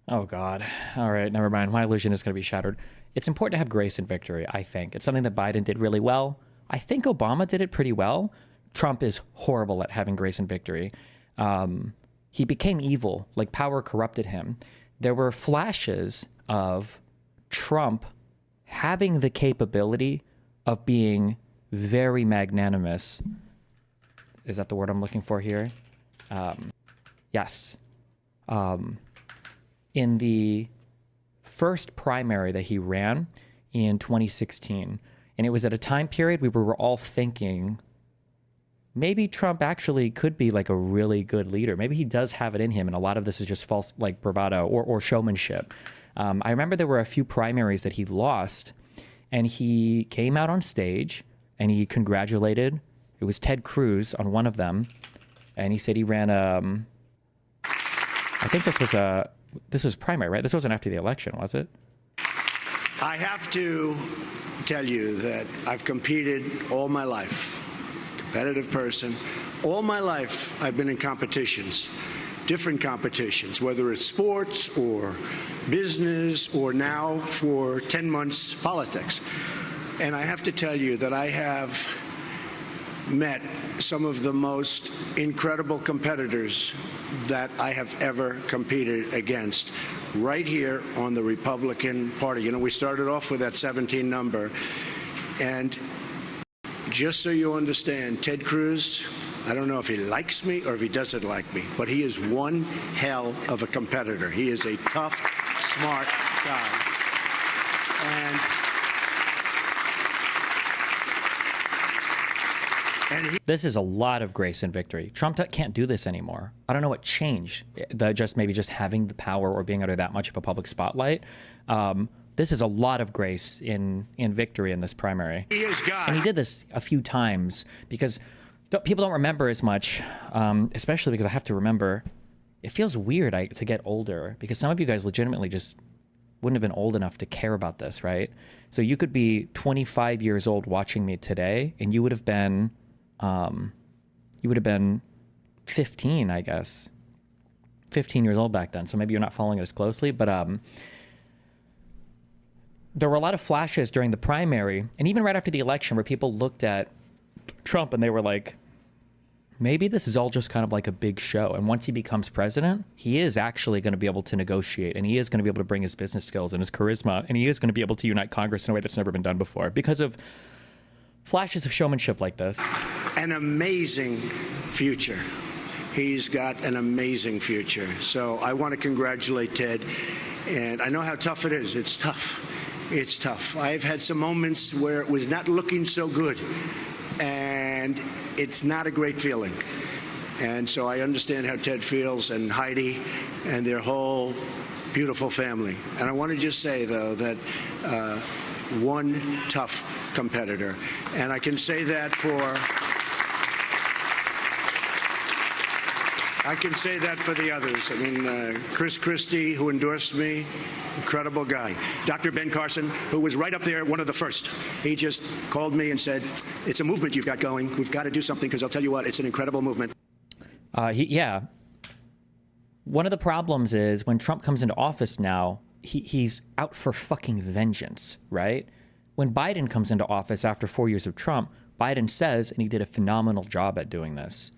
Oh God. All right, never mind. My illusion is going to be shattered. It's important to have grace in victory, I think. It's something that Biden did really well. I think Obama did it pretty well. Trump is horrible at having grace in victory. He became evil, like power corrupted him. There were flashes of Trump having the capability of being very magnanimous. Is that the word I'm looking for here? Yes. In the first primary that he ran in 2016, and it was at a time period we were all thinking maybe Trump actually could be like a really good leader. Maybe he does have it in him, and a lot of this is just false, like bravado or showmanship. I remember there were a few primaries that he lost, and he came out on stage and he congratulated. It was Ted Cruz on one of them, and he said he ran I think this was primary, right? This wasn't after the election, was it? I have to tell you that I've competed all my life. Competitive person. All my life, I've been in competitions, different competitions, whether it's sports or business or now for 10 months politics. And I have to tell you that I have met some of the most incredible competitors that I have ever competed against right here on the Republican Party. You know, we started off with that 17 number. And just so you understand, Ted Cruz, I don't know if he likes me or if he doesn't like me, but he is one hell of a competitor. He is a tough, smart guy. This is a lot of grace and victory. Trump can't do this anymore. I don't know what changed. Maybe just having the power or being under that much of a public spotlight. This is a lot of grace in victory in this primary. He is God. And he did this a few times because people don't remember as much, especially because I have to remember, it feels weird to get older because some of you guys legitimately just wouldn't have been old enough to care about this, right? So you could be 25 years old watching me today and you would have been 15, I guess. 15 years old back then. So maybe you're not following it as closely, but there were a lot of flashes during the primary and even right after the election where people looked at Trump and they were like, maybe this is all just kind of like a big show. And once he becomes president, he is actually going to be able to negotiate and he is going to be able to bring his business skills and his charisma and he is going to be able to unite Congress in a way that's never been done before because of flashes of showmanship like this. An amazing future. He's got an amazing future. So I want to congratulate Ted. And I know how tough it is. It's tough. It's tough. I've had some moments where it was not looking so good. And it's not a great feeling. And so I understand how Ted feels and Heidi and their whole beautiful family. And I want to just say, though, that one tough competitor. And I can say that for the others. I mean, Chris Christie, who endorsed me, incredible guy. Dr. Ben Carson, who was right up there, one of the first. He just called me and said, it's a movement you've got going. We've got to do something because I'll tell you what, it's an incredible movement. Yeah. One of the problems is when Trump comes into office now, he's out for fucking vengeance, right? When Biden comes into office after 4 years of Trump, Biden says, and he did a phenomenal job at doing this,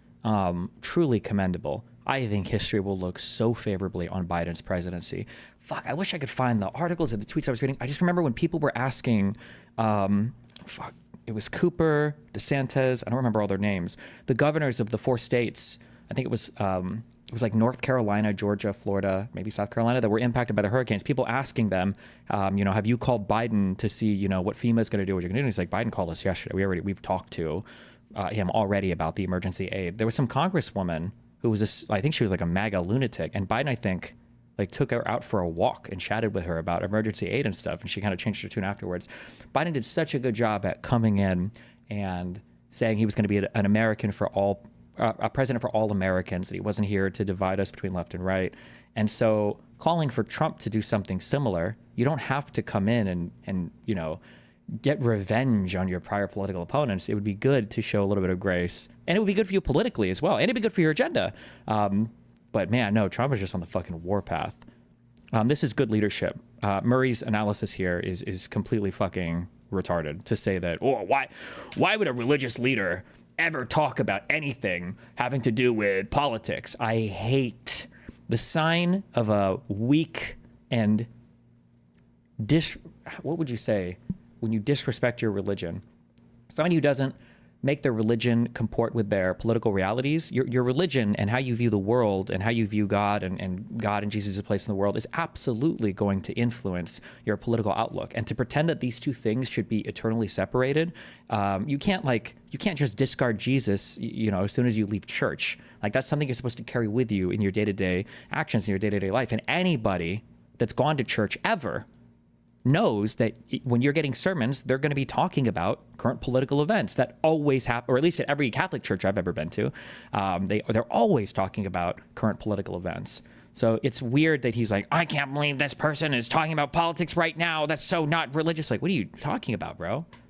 truly commendable. I think history will look so favorably on Biden's presidency. Fuck, I wish I could find the articles or the tweets I was reading. I just remember when people were asking, it was Cooper, DeSantis, I don't remember all their names, the governors of the 4 states, I think it was like North Carolina, Georgia, Florida, maybe South Carolina, that were impacted by the hurricanes. People asking them, have you called Biden to see, what FEMA is going to do, what you're going to do? And he's like, Biden called us yesterday. We've talked to him already about the emergency aid. There was some congresswoman who was I think she was like a MAGA lunatic, and Biden, I think, like took her out for a walk and chatted with her about emergency aid and stuff, and she kind of changed her tune afterwards. Biden did such a good job at coming in and saying he was going to be an American for all, a president for all Americans, that he wasn't here to divide us between left and right. And so calling for Trump to do something similar, you don't have to come in and get revenge on your prior political opponents. It would be good to show a little bit of grace, and it would be good for you politically as well, and it'd be good for your agenda. But man, no, Trump is just on the fucking warpath. This is good leadership. Murray's analysis here is completely fucking retarded to say that, oh, why would a religious leader ever talk about anything having to do with politics? I hate the sign of a weak and what would you say when you disrespect your religion? Someone who doesn't make their religion comport with their political realities. Your religion and how you view the world and how you view God and God and Jesus' place in the world is absolutely going to influence your political outlook. And to pretend that these two things should be eternally separated, you can't just discard Jesus, as soon as you leave church. Like, that's something you're supposed to carry with you in your day-to-day actions, in your day-to-day life. And anybody that's gone to church ever knows that when you're getting sermons, they're going to be talking about current political events that always happen, or at least at every Catholic church I've ever been to, they're always talking about current political events. So it's weird that he's like, I can't believe this person is talking about politics right now. That's so not religious. Like, what are you talking about, bro?